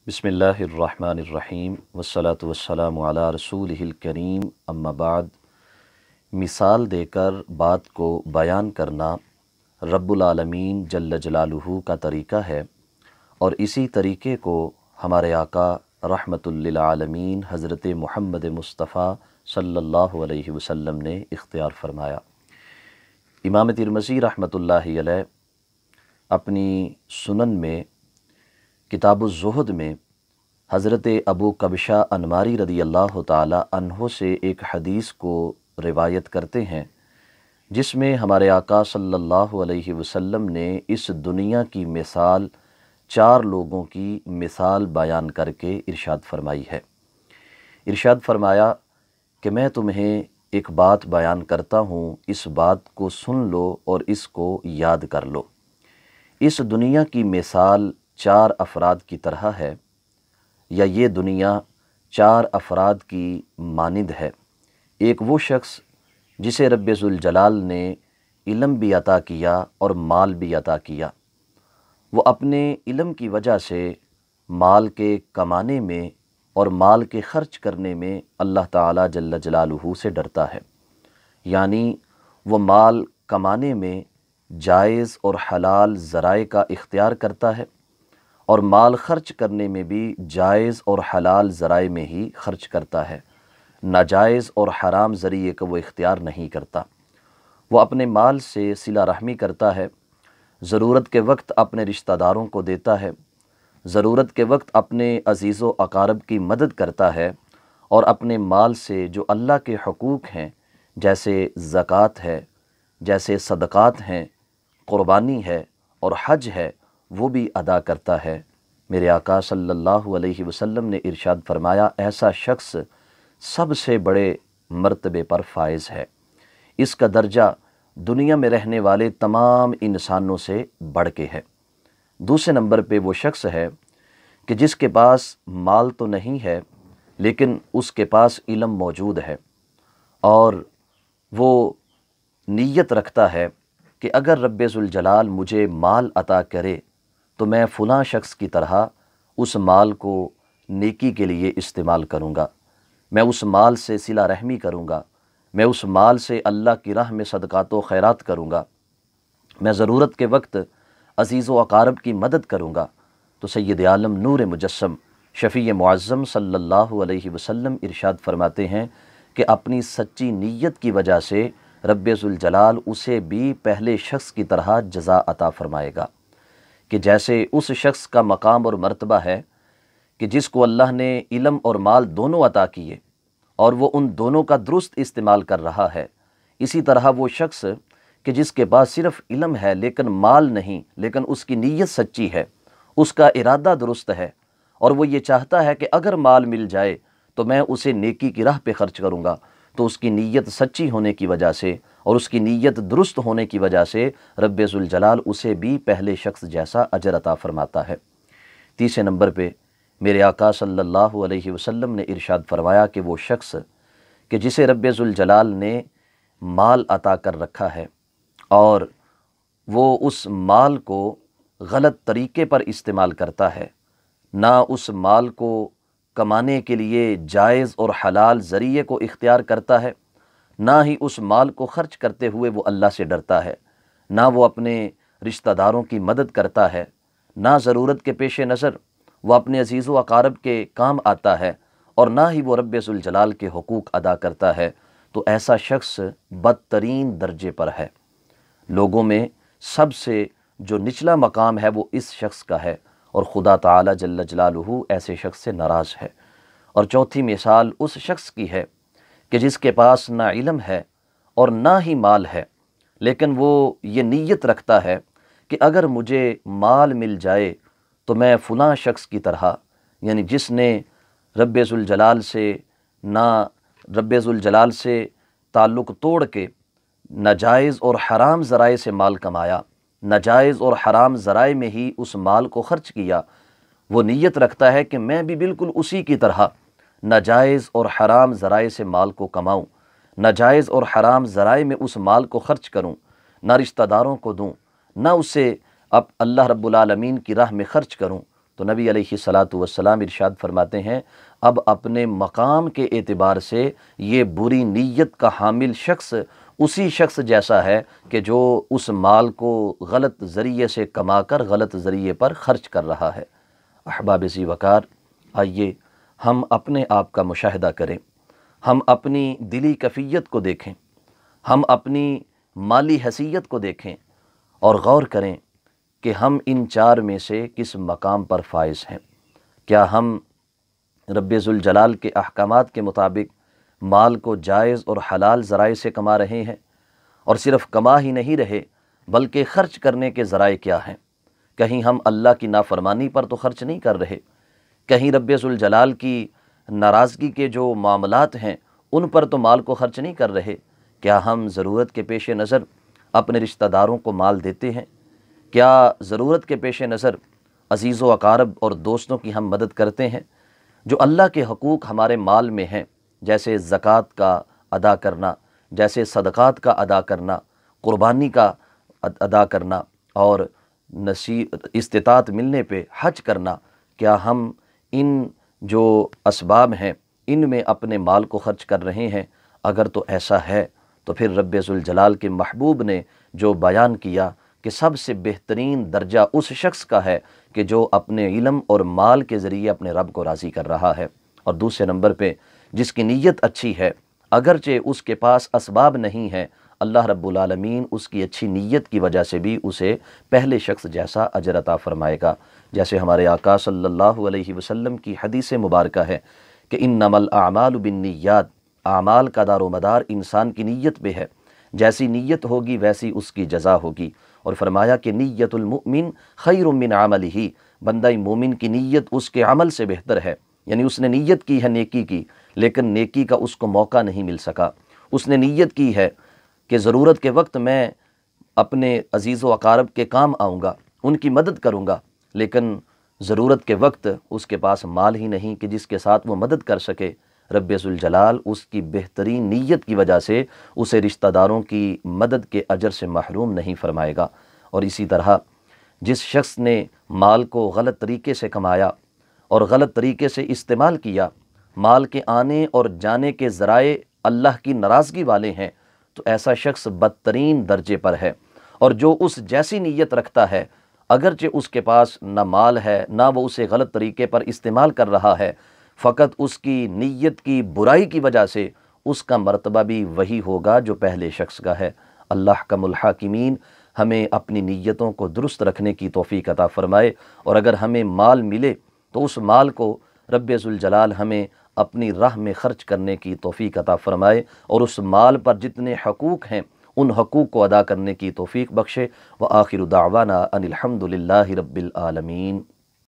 बिस्मिल्लाहिर्रहमानिर्रहीम वस्सलातु वस्सलामु अला रसूलिहिल करीम अम्मा बाद। मिसाल देकर बात को बयान करना रब्बुल आलमीन जल्ल जलालुहु का तरीक़ा है और इसी तरीक़े को हमारे आका रहमतुल लिल आलमीन हज़रत मुहम्मद मुस्तफ़ा सल्लल्लाहु अलैहि वसल्लम ने इख्तियार फरमाया। इमाम तिरमिज़ी रहमतुल्लाहि अलैह अपनी सुनन में किताबुज़्ज़ुहद में हज़रत अबू कबशा अनमारी रदी अल्लाह ताला अन्हो से एक हदीस को रिवायत करते हैं, जिसमें हमारे आका सल्लल्लाहु अलैहि वसल्लम ने इस दुनिया की मिसाल चार लोगों की मिसाल बयान करके इरशाद फरमाई है। इरशाद फरमाया कि मैं तुम्हें एक बात बयान करता हूँ, इस बात को सुन लो और इसको याद कर लो। इस दुनिया की मिसाल चार अफराद की तरह है, या ये दुनिया चार अफराद की मानिंद है। एक वो शख्स जिसे रब्बे ज़ुल जलाल ने इल्म भी अता किया और माल भी अता किया। वो अपने इल्म की वजह से माल के कमाने में और माल के ख़र्च करने में अल्लाह ताला जल्ल जलालुहु से डरता है, यानी वो माल कमाने में जायज़ और हलाल ज़राए का इख्तियार करता है और माल ख़र्च करने में भी जायज़ और हलाल ज़राए में ही ख़र्च करता है। नाजायज़ और हराम ज़रिए का वो इख्तियार नहीं करता। वो अपने माल से सिला रहमी करता है, ज़रूरत के वक्त अपने रिश्तेदारों को देता है, ज़रूरत के वक्त अपने अज़ीज़ व अकारब की मदद करता है और अपने माल से जो अल्लाह के हुकूक हैं, जैसे ज़कात है, जैसे सदक़ात हैं, क़ुरबानी है और हज है, वो भी अदा करता है। मेरे आका सल्लल्लाहु अलैहि वसल्लम ने इरशाद फरमाया, ऐसा शख्स सबसे बड़े मर्तबे पर फाइज है। इसका दर्जा दुनिया में रहने वाले तमाम इंसानों से बढ़ के है। दूसरे नंबर पे वो शख्स है कि जिसके पास माल तो नहीं है, लेकिन उसके पास इल्म मौजूद है और वो नीयत रखता है कि अगर रब्बे ज़ुल जलाल मुझे माल अता करे तो मैं फ़लाँ शख्स की तरह उस माल को नेकी के लिए इस्तेमाल करूँगा, मैं उस माल से सिला रहमी करूँगा, मैं उस माल से अल्लाह की राह में सदक़ात व खैरात करूँगा, मैं ज़रूरत के वक्त अज़ीज़ व अकारब की मदद करूँगा। तो सैयद आलम नूर मुजस्सम शफ़ी मुअज़्ज़म सल्लल्लाहु अलैहि वसल्लम इरशाद फरमाते हैं कि अपनी सच्ची नीयत की वजह से रब्बे ज़ुल जलाल उसे भी पहले शख्स की तरह जज़ा अता फ़रमाएगा, कि जैसे उस शख्स का मकाम और मर्तबा है कि जिसको अल्लाह ने इल्म और माल दोनों अता किए और वो उन दोनों का दुरुस्त इस्तेमाल कर रहा है, इसी तरह वो शख्स कि जिसके पास सिर्फ़ इल्म है लेकिन माल नहीं, लेकिन उसकी नीयत सच्ची है, उसका इरादा दुरुस्त है और वो ये चाहता है कि अगर माल मिल जाए तो मैं उसे नेकी की राह पे ख़र्च करूँगा, तो उसकी नीयत सच्ची होने की वजह से और उसकी नीयत दुरुस्त होने की वजह से रब्बे ज़ुल जलाल उसे भी पहले शख्स जैसा अजर अता फ़रमाता है। तीसरे नंबर पे मेरे आका सल्लल्लाहु अलैहि वसल्लम ने इरशाद फरमाया कि वो शख्स कि जिसे रब्बे ज़ुल जलाल ने माल अता कर रखा है और वो उस माल को गलत तरीक़े पर इस्तेमाल करता है, ना उस माल को कमाने के लिए जायज़ और हलाल ज़रिए को इख्तियार करता है, ना ही उस माल को ख़र्च करते हुए वो अल्लाह से डरता है, ना वो अपने रिश्तेदारों की मदद करता है, ना ज़रूरत के पेश नज़र वो अपने अज़ीज़ व अकारब के काम आता है और ना ही वो रब्बे ज़ुल जलाल के हुकूक अदा करता है, तो ऐसा शख्स बदतरीन दर्जे पर है। लोगों में सबसे जो निचला मकाम है वो इस शख्स का है और खुदा ताला जल्ल जलालुहु ऐसे शख्स से नाराज़ है। और चौथी मिसाल उस शख्स की है कि जिसके पास ना इल्म है और ना ही माल है, लेकिन वो ये नीयत रखता है कि अगर मुझे माल मिल जाए तो मैं फ़लाँ शख्स की तरह, यानी जिसने रब्बे ज़ुल जलाल से रब्बे ज़ुल जलाल से ताल्लुक़ तोड़ के नाजायज़ और हराम ज़राए से माल कमाया, नाजायज़ और हराम ज़राए में ही उस माल को ख़र्च किया, वो नीयत रखता है कि मैं भी बिल्कुल उसी की तरह नाजायज़ और हराम ज़राए से माल को कमाऊँ, नाजायज़ और हराम ज़राए में उस माल को ख़र्च करूँ, ना रिश्तेदारों को दूँ, ना उसे अब अल्लाह रब्बुल आलमीन की राह में ख़र्च करूँ, تو نبی علیہ الصلاۃ والسلام ارشاد فرماتے ہیں اب اپنے مقام کے اعتبار سے یہ بری نیت کا حامل شخص اسی شخص جیسا ہے کہ جو اس مال کو غلط ذریعے سے کما کر غلط ذریعے پر خرچ کر رہا ہے۔ احباب ذی وقار، آئیے ہم اپنے آپ کا مشاہدہ کریں، ہم اپنی دلی کیفیت کو دیکھیں، ہم اپنی مالی حیثیت کو دیکھیں اور غور کریں کہ ہم ان چار میں سے کس مقام پر فائز ہیں۔ کیا ہم رب ذوالجلال کے احکامات کے مطابق مال کو جائز اور حلال ذرائع سے کما رہے ہیں؟ اور صرف کما ہی نہیں رہے بلکہ خرچ کرنے کے ذرائع کیا ہیں؟ کہیں ہم اللہ کی نافرمانی پر تو خرچ نہیں کر رہے، کہیں رب ذوالجلال کی ناراضگی کے جو معاملات ہیں ان پر تو مال کو خرچ نہیں کر رہے؟ کیا ہم ضرورت کے پیش نظر اپنے رشتہ داروں کو مال دیتے ہیں؟ کیا ضرورت کے پیش نظر عزیز و اقارب اور دوستوں کی ہم مدد کرتے ہیں؟ جو اللہ کے حقوق ہمارے مال میں ہیں، جیسے زکوٰۃ کا ادا کرنا، جیسے صدقات کا ادا کرنا، قربانی کا ادا کرنا اور استطاعت ملنے پہ حج کرنا، کیا ہم ان جو اسباب ہیں ان میں اپنے مال کو خرچ کر رہے ہیں؟ اگر تو ایسا ہے تو پھر رب ذوالجلال کے محبوب نے جو بیان کیا کہ سب سے بہترین درجہ اس شخص کا ہے کہ جو اپنے علم اور مال کے ذریعے اپنے رب کو راضی کر رہا ہے، اور دوسرے نمبر پہ جس کی نیت اچھی ہے اگرچہ اس کے پاس اسباب نہیں ہیں، اللہ رب العالمین اس کی اچھی نیت کی وجہ سے بھی اسے پہلے شخص جیسا اجر عطا فرمائے گا۔ جیسے ہمارے آقا صلی اللہ علیہ وسلم کی حدیث مبارکہ ہے کہ انما الاعمال بالنیات، اعمال کا دار و مدار انسان کی نیت پہ ہے، جیسی نیت ہوگی ویسی اس کی جزا ہوگی۔ اور فرمایا کہ نیت المؤمن خیر من عملہ، بندہ مومن کی نیت اس کے عمل سے بہتر ہے، یعنی اس نے نیت کی ہے نیکی کی لیکن نیکی کا اس کو موقع نہیں مل سکا۔ اس نے نیت کی ہے کہ ضرورت کے وقت میں اپنے عزیز و اقارب کے کام آؤں گا، ان کی مدد کروں گا، لیکن ضرورت کے وقت اس کے پاس مال ہی نہیں کہ جس کے ساتھ وہ مدد کر سکے۔ رب ذوالجلال اس کی بہترین نیت کی وجہ سے اسے رشتہ داروں کی مدد کے اجر سے محروم نہیں فرمائے گا۔ اور اسی طرح جس شخص نے مال کو غلط طریقے سے کمایا اور غلط طریقے سے استعمال کیا، مال کے آنے اور جانے کے ذرائع اللہ کی ناراضگی والے ہیں، تو ایسا شخص بدترین درجے پر ہے۔ اور جو اس جیسی نیت رکھتا ہے، اگرچہ اس کے پاس نہ مال ہے نہ وہ اسے غلط طریقے پر استعمال کر رہا ہے، فقط اس کی نیت کی برائی کی وجہ سے اس کا مرتبہ بھی وہی ہوگا جو پہلے شخص کا ہے۔ اللہ احکم الحاکمین ہمیں اپنی نیتوں کو درست رکھنے کی توفیق عطا فرمائے، اور اگر ہمیں مال ملے تو اس مال کو رب ذوالجلال ہمیں اپنی راہ میں خرچ کرنے کی توفیق عطا فرمائے، اور اس مال پر جتنے حقوق ہیں ان حقوق کو ادا کرنے کی توفیق بخشے۔ وآخر دعوانا ان الحمد للہ رب العالمین۔